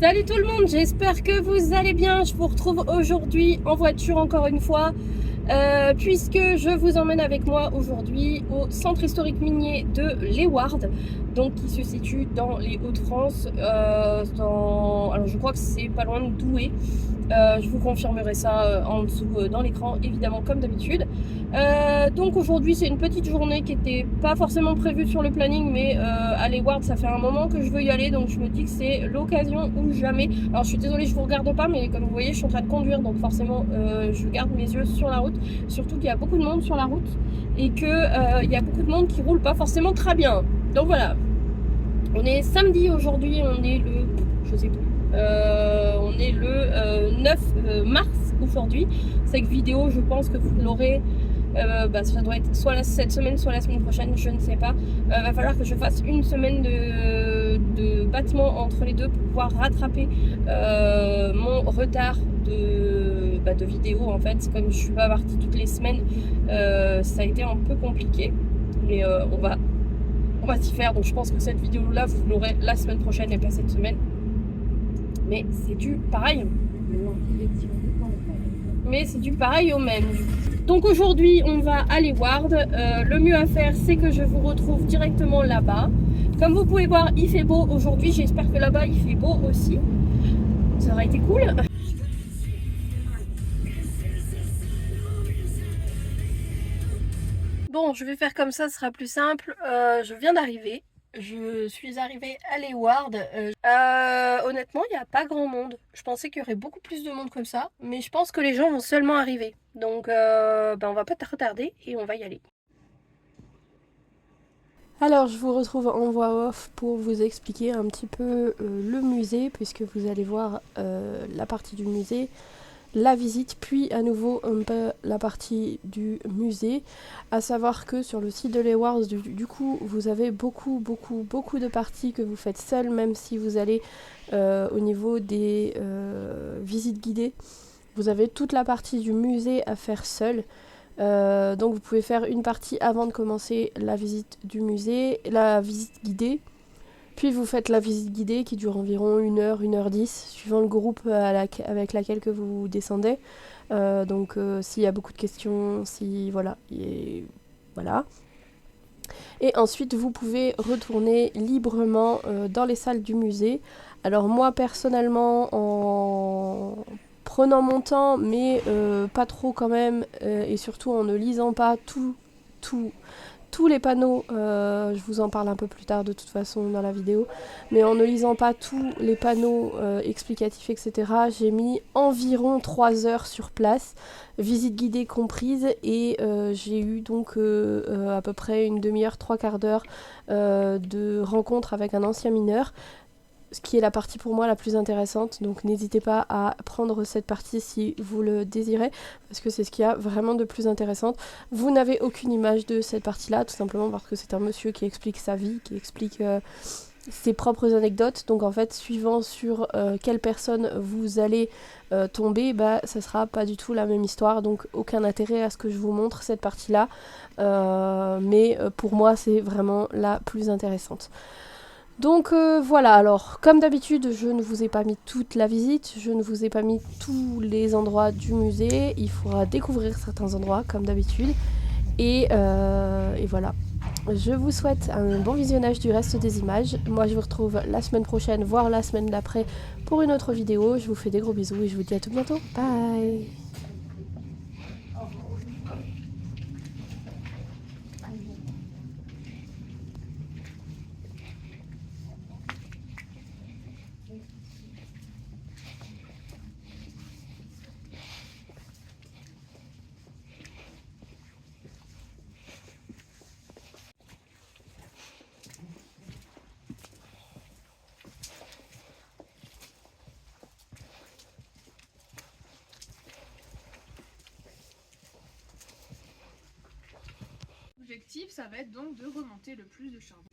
Salut tout le monde, j'espère que vous allez bien. Je vous retrouve aujourd'hui en voiture encore une fois, puisque je vous emmène avec moi aujourd'hui au centre historique minier de Leeuwarden, donc qui se situe dans les Hauts-de-France, alors je crois que c'est pas loin de Douai. Je vous confirmerai ça en dessous dans l'écran, évidemment, comme d'habitude. Donc aujourd'hui, c'est une petite journée qui n'était pas forcément prévue sur le planning, mais à Leeuwarden, ça fait un moment que je veux y aller, donc je me dis que c'est l'occasion ou jamais. Alors je suis désolée, je vous regarde pas, mais comme vous voyez, je suis en train de conduire, donc forcément, je garde mes yeux sur la route. Surtout qu'il y a beaucoup de monde sur la route et que il y a beaucoup de monde qui roule pas forcément très bien. Donc voilà. On est samedi aujourd'hui, on est le... je sais plus. On est le 9 mars aujourd'hui. Cette vidéo, je pense que vous l'aurez... ça doit être soit cette semaine, soit la semaine prochaine, je ne sais pas. Va falloir que je fasse une semaine de battement entre les deux pour pouvoir rattraper mon retard de vidéo. En fait, comme je suis pas partie toutes les semaines, ça a été un peu compliqué. Mais on va s'y faire. Donc je pense que cette vidéo là vous l'aurez la semaine prochaine et pas cette semaine, mais c'est du pareil, au même. Donc aujourd'hui on va aller Ward. Le mieux à faire, c'est que je vous retrouve directement là-bas. Comme vous pouvez voir, il fait beau aujourd'hui, j'espère que là-bas il fait beau aussi, ça aurait été cool. Bon, je vais faire comme ça, ce sera plus simple. Je viens d'arriver. Je suis arrivée à Leeuwarden. Honnêtement, il n'y a pas grand monde. Je pensais qu'il y aurait beaucoup plus de monde comme ça, mais je pense que les gens vont seulement arriver. Donc, on va pas retarder et on va y aller. Alors, je vous retrouve en voix off pour vous expliquer un petit peu le musée, puisque vous allez voir la partie du musée, la visite, puis à nouveau un peu la partie du musée. À savoir que sur le site de Leeuwarden, du coup, vous avez beaucoup de parties que vous faites seul, même si vous allez au niveau des visites guidées. Vous avez toute la partie du musée à faire seul. Donc vous pouvez faire une partie avant de commencer la visite du musée, la visite guidée. Puis vous faites la visite guidée qui dure environ 1 heure suivant le groupe avec laquelle que vous descendez. Donc s'il y a beaucoup de questions, si voilà, voilà. Et ensuite vous pouvez retourner librement dans les salles du musée. Alors moi personnellement, en prenant mon temps, mais pas trop quand même, et surtout en ne lisant pas tous les panneaux, je vous en parle un peu plus tard de toute façon dans la vidéo, mais en ne lisant pas tous les panneaux explicatifs, etc., j'ai mis environ 3 heures sur place, visite guidée comprise, et j'ai eu donc à peu près une demi-heure, 3/4 d'heure de rencontre avec un ancien mineur, ce qui est la partie pour moi la plus intéressante, donc n'hésitez pas à prendre cette partie si vous le désirez, parce que c'est ce qu'il y a vraiment de plus intéressant. Vous n'avez aucune image de cette partie-là, tout simplement parce que c'est un monsieur qui explique sa vie, qui explique ses propres anecdotes, donc en fait, suivant sur quelle personne vous allez tomber, ça sera pas du tout la même histoire, donc aucun intérêt à ce que je vous montre cette partie-là, mais pour moi, c'est vraiment la plus intéressante. Donc voilà, alors comme d'habitude, je ne vous ai pas mis toute la visite, je ne vous ai pas mis tous les endroits du musée, il faudra découvrir certains endroits comme d'habitude, et voilà. Je vous souhaite un bon visionnage du reste des images, moi je vous retrouve la semaine prochaine, voire la semaine d'après pour une autre vidéo, je vous fais des gros bisous et je vous dis à tout bientôt, bye. L'objectif, ça va être donc de remonter le plus de charbon.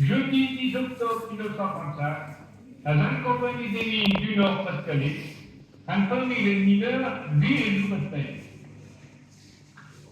Jeudi 10 octobre 1935, à la compagnie des lignes du Nord-Pas-de-Calais, une famille de mineurs vit et joue de paix.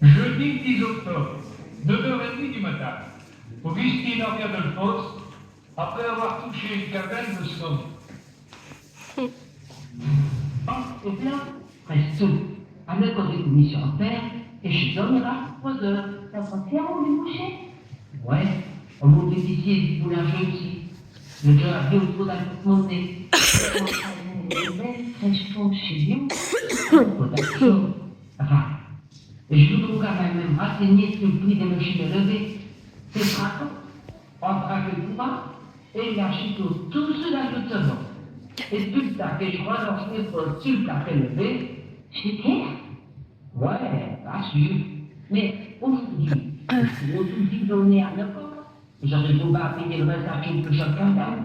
Jeudi 10 octobre, 9h30 du matin, Augustine revient de Delfosse, après avoir touché une caverne de somme. Et là, presto, à l'heure qu'on est commis sur terre, et je dormirai 3 heures. Ça sera fier, on est couché. Ouais, on monte l'épicier du boulanger aussi. Le jour a bien trop d'un coup monter. Les belles fraîches font chez nous. Protection. Enfin, je voudrais quand même renseigner sur le prix des machines à lever. C'est frappant. Entre un peu de courant et la chute tout cela de seconde. Et plus tard que je relance mes postes sur le café levé, Chez qui? ouais, pas sûr. Mais aujourd'hui, je suis aujourd'hui donné à 9 ans. J'aurais beau pas payer le reste à quelque chacun d'eux.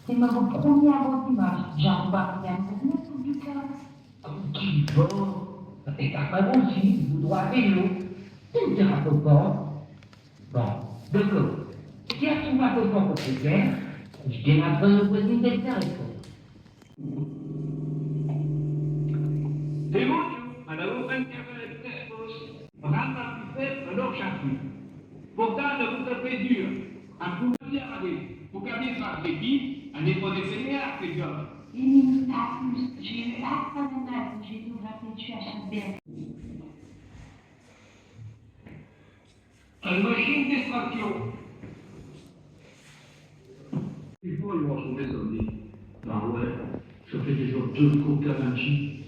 C'est ma première bonne image. J'en vois rien pour nous, pour du cœur. Qui va? Ça fait qu'après aussi, vous doit vélo. C'est une thérapopore. Bon, d'accord. Si elle trouve un copain pour se faire, je démarre nos voisines d'intérêt. Demonio, alla loro internet Testos, randa di febbre lo chacun. Portando tutta pedure, un pouvoir pour garder sa bébé, un dépôt de seigneur que Dieu. Une minute à plus. J'ai eu hâte à mon âge. J'ai tout répété à chaque belle. Une machine d'extraction. Il faut y retrouver samedi. Ah ouais, ça fait déjà 2 coca Vinci.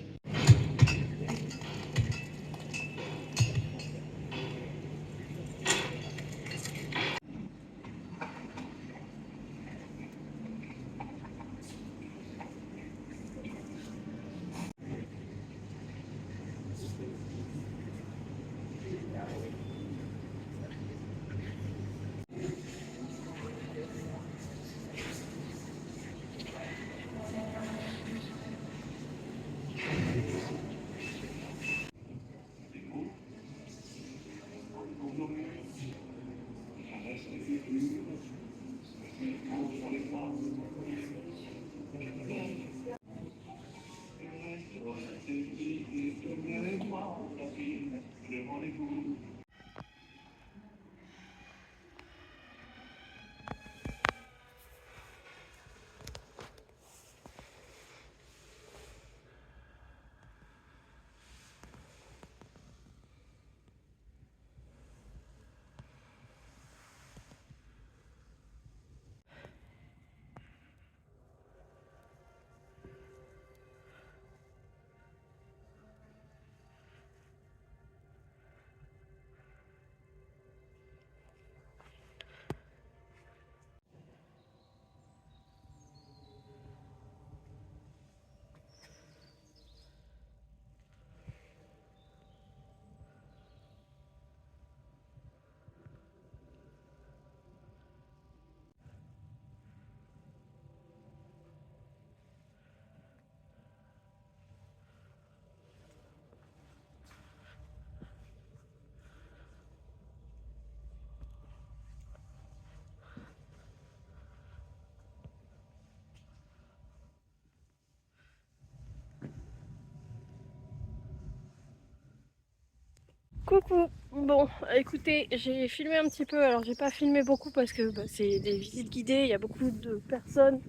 Coucou. Bon, écoutez, j'ai filmé un petit peu, alors j'ai pas filmé beaucoup parce que c'est des visites guidées, il y a beaucoup de personnes,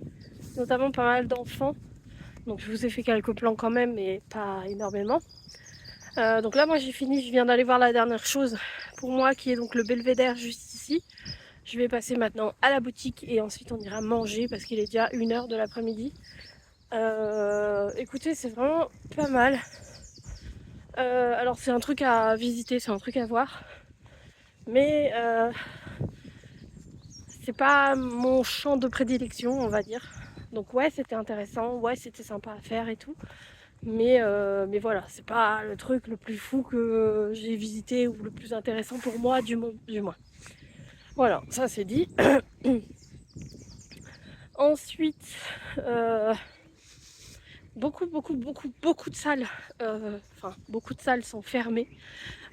notamment pas mal d'enfants. Donc je vous ai fait quelques plans quand même, mais pas énormément. Donc là moi j'ai fini, je viens d'aller voir la dernière chose pour moi qui est donc le belvédère juste ici. Je vais passer maintenant à la boutique et ensuite on ira manger parce qu'il est déjà 1h de l'après-midi. Écoutez, c'est vraiment pas mal. Alors c'est un truc à visiter, c'est un truc à voir. Mais c'est pas mon champ de prédilection, on va dire. Donc ouais, c'était intéressant, ouais, c'était sympa à faire et tout. Mais voilà, c'est pas le truc le plus fou que j'ai visité ou le plus intéressant pour moi du moins. Voilà, ça c'est dit. Ensuite, beaucoup de salles, beaucoup de salles sont fermées,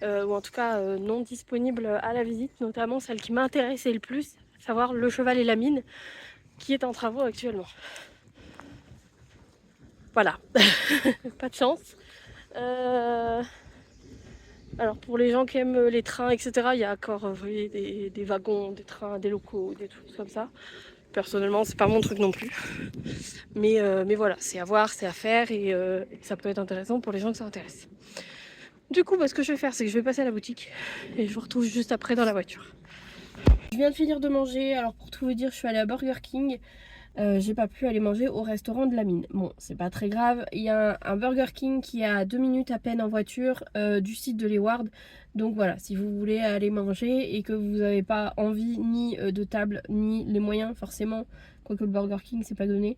ou en tout cas non disponibles à la visite, notamment celle qui m'intéressait le plus, savoir le cheval et la mine qui est en travaux actuellement. Voilà, pas de chance. Alors pour les gens qui aiment les trains, etc., il y a encore vous voyez, des wagons, des trains, des locaux, des trucs comme ça. Personnellement, c'est pas mon truc non plus. Mais voilà, c'est à voir, c'est à faire et ça peut être intéressant pour les gens que ça intéresse. Du coup, ce que je vais faire, c'est que je vais passer à la boutique et je vous retrouve juste après dans la voiture. Je viens de finir de manger, alors pour tout vous dire, je suis allée à Burger King. J'ai pas pu aller manger au restaurant de la mine. Bon, c'est pas très grave. Il y a un Burger King qui est à 2 minutes à peine en voiture du site de Leeward. Donc voilà, si vous voulez aller manger et que vous n'avez pas envie ni de table ni les moyens forcément, quoique le Burger King c'est pas donné,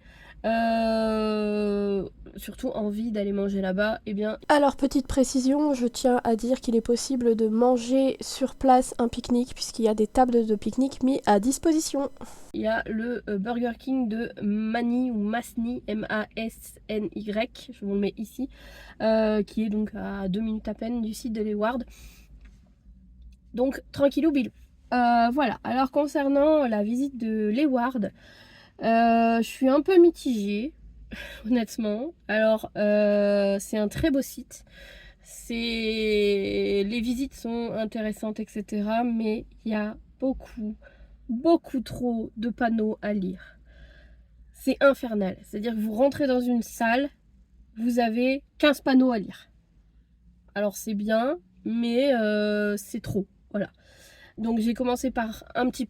surtout envie d'aller manger là-bas, eh bien... Alors petite précision, je tiens à dire qu'il est possible de manger sur place un pique-nique puisqu'il y a des tables de pique-nique mis à disposition. Il y a le Burger King de Mani ou Masny, M-A-S-N-Y, je vous le mets ici, qui est donc à 2 minutes à peine du site de Leeward. Donc tranquillou bilou. Voilà, alors concernant la visite de Leeward, je suis un peu mitigée, honnêtement. Alors c'est un très beau site, les visites sont intéressantes, etc. Mais il y a beaucoup trop de panneaux à lire. C'est infernal, c'est-à-dire que vous rentrez dans une salle, vous avez 15 panneaux à lire. Alors c'est bien, mais c'est trop, voilà. Donc j'ai commencé par un petit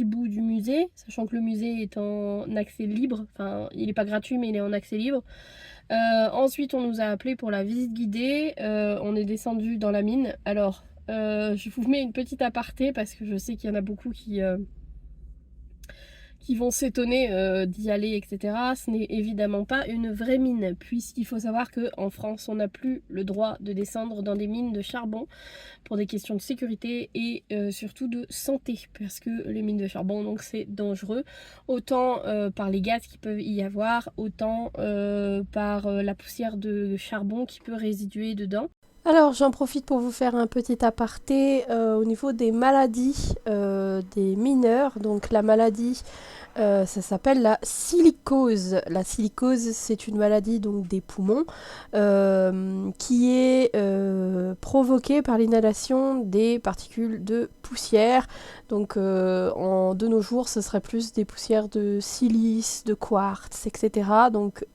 bout du musée, sachant que le musée est en accès libre, enfin il n'est pas gratuit mais il est en accès libre. Ensuite on nous a appelé pour la visite guidée, on est descendu dans la mine. Alors je vous mets une petite aparté parce que je sais qu'il y en a beaucoup qui vont s'étonner d'y aller, etc. Ce n'est évidemment pas une vraie mine, puisqu'il faut savoir qu'en France, on n'a plus le droit de descendre dans des mines de charbon pour des questions de sécurité et surtout de santé, parce que les mines de charbon, donc c'est dangereux, autant par les gaz qui peuvent y avoir, autant par la poussière de charbon qui peut résiduer dedans. Alors j'en profite pour vous faire un petit aparté au niveau des maladies des mineurs. Donc la maladie, ça s'appelle la silicose. La silicose, c'est une maladie donc des poumons qui est provoquée par l'inhalation des particules de poussière. Donc de nos jours, ce serait plus des poussières de silice, de quartz, etc. Donc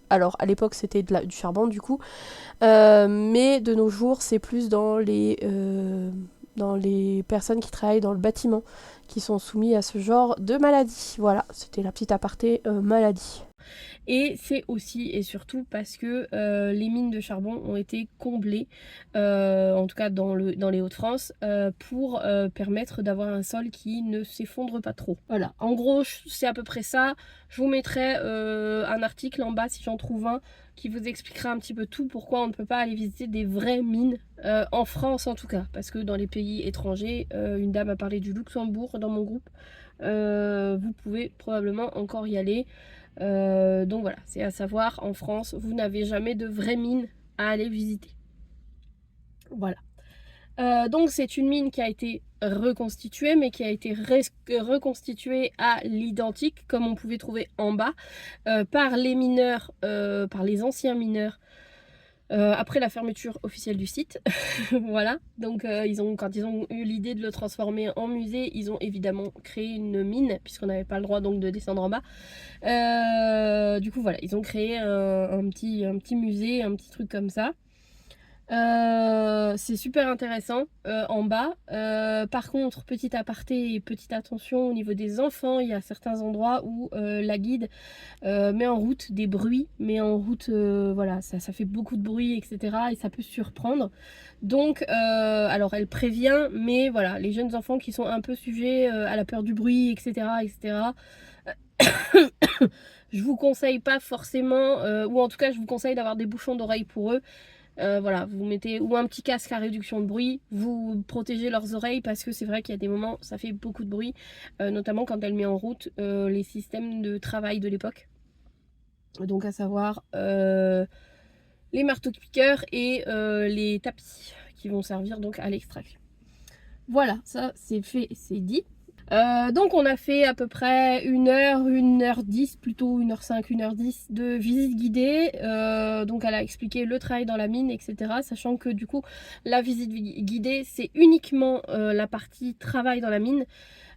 alors à l'époque c'était du charbon du coup, mais de nos jours c'est plus dans les personnes qui travaillent dans le bâtiment qui sont soumis à ce genre de maladie. Voilà, c'était la petite aparté maladie. Et c'est aussi et surtout parce que les mines de charbon ont été comblées, en tout cas dans les Hauts-de-France, pour permettre d'avoir un sol qui ne s'effondre pas trop. Voilà, en gros c'est à peu près ça. Je vous mettrai un article en bas si j'en trouve un qui vous expliquera un petit peu tout, pourquoi on ne peut pas aller visiter des vraies mines, en France en tout cas, parce que dans les pays étrangers, une dame a parlé du Luxembourg dans mon groupe, vous pouvez probablement encore y aller. Donc voilà, c'est à savoir, en France, vous n'avez jamais de vraies mines à aller visiter. Voilà. Donc c'est une mine qui a été reconstituée, mais qui a été reconstituée à l'identique, comme on pouvait trouver en bas, par les mineurs, par les anciens mineurs, après la fermeture officielle du site. Voilà, donc quand ils ont eu l'idée de le transformer en musée, ils ont évidemment créé une mine, puisqu'on n'avait pas le droit donc de descendre en bas. Du coup voilà, ils ont créé un petit musée, un petit truc comme ça. C'est super intéressant en bas. Par contre, petit aparté et petite attention au niveau des enfants, il y a certains endroits où la guide met en route des bruits, voilà, ça fait beaucoup de bruit, etc. et ça peut surprendre. Donc alors elle prévient, mais voilà, les jeunes enfants qui sont un peu sujets à la peur du bruit, etc. Je vous conseille pas forcément, ou en tout cas je vous conseille d'avoir des bouchons d'oreilles pour eux. Voilà, vous mettez ou un petit casque à réduction de bruit, vous protégez leurs oreilles, parce que c'est vrai qu'il y a des moments ça fait beaucoup de bruit, notamment quand elle met en route les systèmes de travail de l'époque, donc à savoir les marteaux-piqueurs et les tapis qui vont servir donc à l'extraction. Voilà, ça c'est fait, c'est dit. Donc on a fait à peu près 1h10, plutôt 1h05, 1h10 de visite guidée. Donc elle a expliqué le travail dans la mine, etc. Sachant que du coup la visite guidée c'est uniquement la partie travail dans la mine.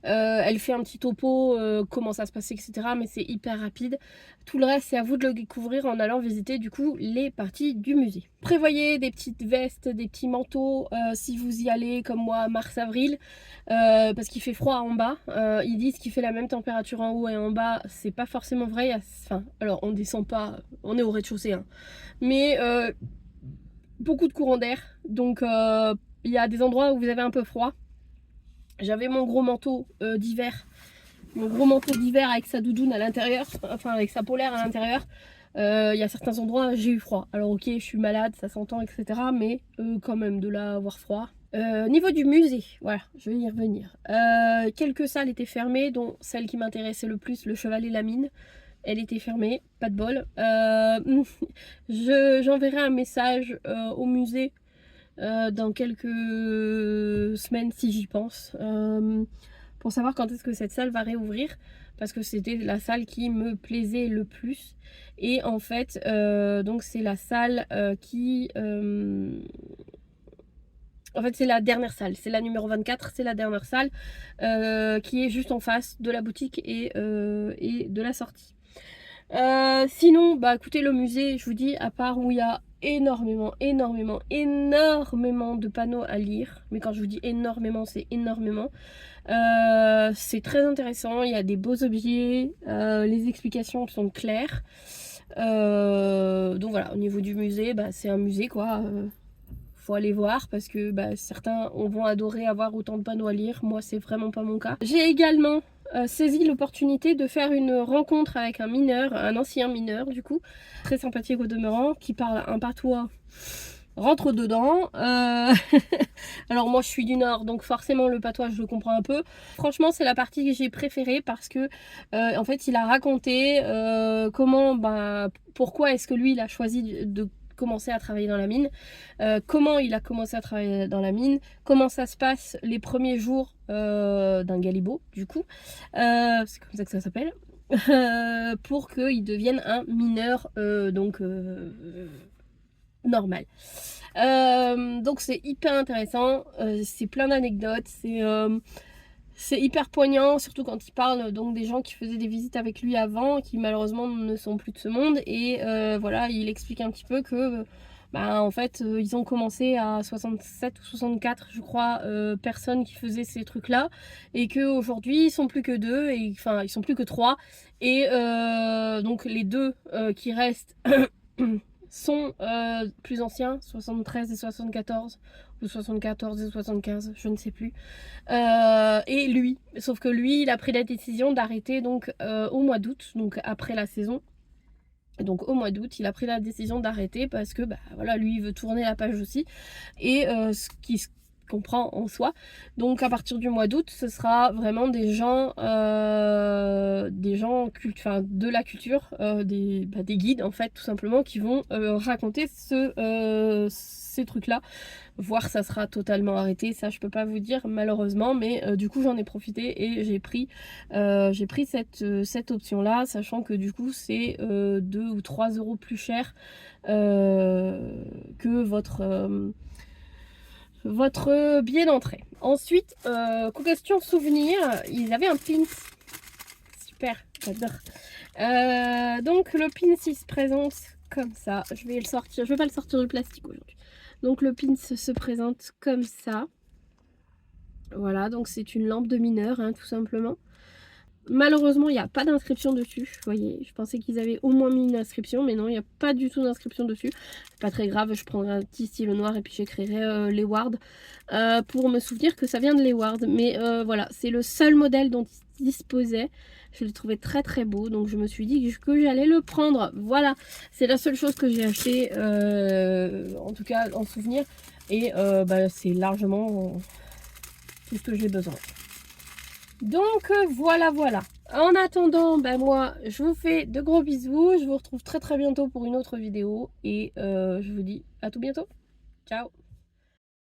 Elle fait un petit topo, comment ça se passe, etc. Mais c'est hyper rapide. Tout le reste, c'est à vous de le découvrir en allant visiter du coup les parties du musée. Prévoyez des petites vestes, des petits manteaux si vous y allez comme moi mars-avril, parce qu'il fait froid en bas. Ils disent qu'il fait la même température en haut et en bas. C'est pas forcément vrai. Enfin, alors on descend pas, on est au rez-de-chaussée, hein. Mais beaucoup de courant d'air. Donc il y a des endroits où vous avez un peu froid. J'avais mon gros manteau d'hiver, avec sa doudoune à l'intérieur, enfin avec sa polaire à l'intérieur. Il y a certains endroits j'ai eu froid. Alors ok, je suis malade, ça s'entend, etc. Mais quand même de là avoir froid. Niveau du musée, voilà, je vais y revenir. Quelques salles étaient fermées, dont celle qui m'intéressait le plus, le cheval et la mine. Elle était fermée, pas de bol. J'enverrai un message au musée dans quelques semaines si j'y pense, pour savoir quand est-ce que cette salle va réouvrir, parce que c'était la salle qui me plaisait le plus. Et en fait donc c'est la salle qui en fait c'est la dernière salle, c'est la numéro 24, c'est la dernière salle qui est juste en face de la boutique et de la sortie. Sinon, bah écoutez, le musée, je vous dis, à part où il y a énormément de panneaux à lire, mais quand je vous dis énormément, c'est énormément. C'est très intéressant, il y a des beaux objets, les explications sont claires. Donc voilà, au niveau du musée, bah, c'est un musée quoi. Faut aller voir parce que bah, certains vont adorer avoir autant de panneaux à lire. Moi, c'est vraiment pas mon cas. J'ai également saisi l'opportunité de faire une rencontre avec un mineur, un ancien mineur du coup, très sympathique au demeurant, qui parle un patois rentre dedans. Alors moi je suis du nord, donc forcément le patois je le comprends un peu. Franchement c'est la partie que j'ai préférée parce que en fait il a raconté comment, bah, pourquoi est-ce que lui il a choisi de commencer à travailler dans la mine, comment il a commencé à travailler dans la mine, comment ça se passe les premiers jours d'un galibot du coup, c'est comme ça que ça s'appelle, pour qu'il devienne un mineur normal. Donc c'est hyper intéressant, c'est plein d'anecdotes, c'est hyper poignant, surtout quand il parle donc des gens qui faisaient des visites avec lui avant, qui malheureusement ne sont plus de ce monde. Et voilà, il explique un petit peu que bah, en fait ils ont commencé à 67 ou 64 je crois personnes qui faisaient ces trucs là, et qu'aujourd'hui ils sont plus que deux, et enfin ils sont plus que trois, et donc les deux qui restent sont plus anciens, 73 et 74, ou 74 et 75, je ne sais plus. Et lui, sauf que lui, il a pris la décision d'arrêter donc au mois d'août, donc après la saison. Donc au mois d'août, il a pris la décision d'arrêter parce que bah, voilà, lui, il veut tourner la page aussi. Et ce qui se comprend en soi. Donc à partir du mois d'août, ce sera vraiment des gens de la culture, des guides en fait, tout simplement, qui vont raconter ces trucs là. Voire ça sera totalement arrêté, ça je peux pas vous dire malheureusement, mais du coup j'en ai profité et j'ai pris cette option là, sachant que du coup c'est 2 ou 3 euros plus cher que votre billet d'entrée. Ensuite, question souvenir, ils avaient un pins. Super, j'adore. Donc le pins il se présente comme ça. Je vais le sortir, je vais pas le sortir du plastique aujourd'hui. Donc le pins se présente comme ça. Voilà, donc c'est une lampe de mineur, hein, tout simplement. Malheureusement, il n'y a pas d'inscription dessus. Vous voyez, je pensais qu'ils avaient au moins mis une inscription, mais non, il n'y a pas du tout d'inscription dessus. C'est pas très grave, je prendrai un petit stylo noir et puis j'écrirai Leeward pour me souvenir que ça vient de Leeward. Mais voilà, c'est le seul modèle dont il disposait. Je l'ai trouvé très très beau, donc je me suis dit que j'allais le prendre. Voilà, c'est la seule chose que j'ai acheté, en tout cas en souvenir. Et c'est largement tout ce que j'ai besoin. Donc voilà. En attendant, moi je vous fais de gros bisous. Je vous retrouve très très bientôt pour une autre vidéo. Et je vous dis à tout bientôt. Ciao.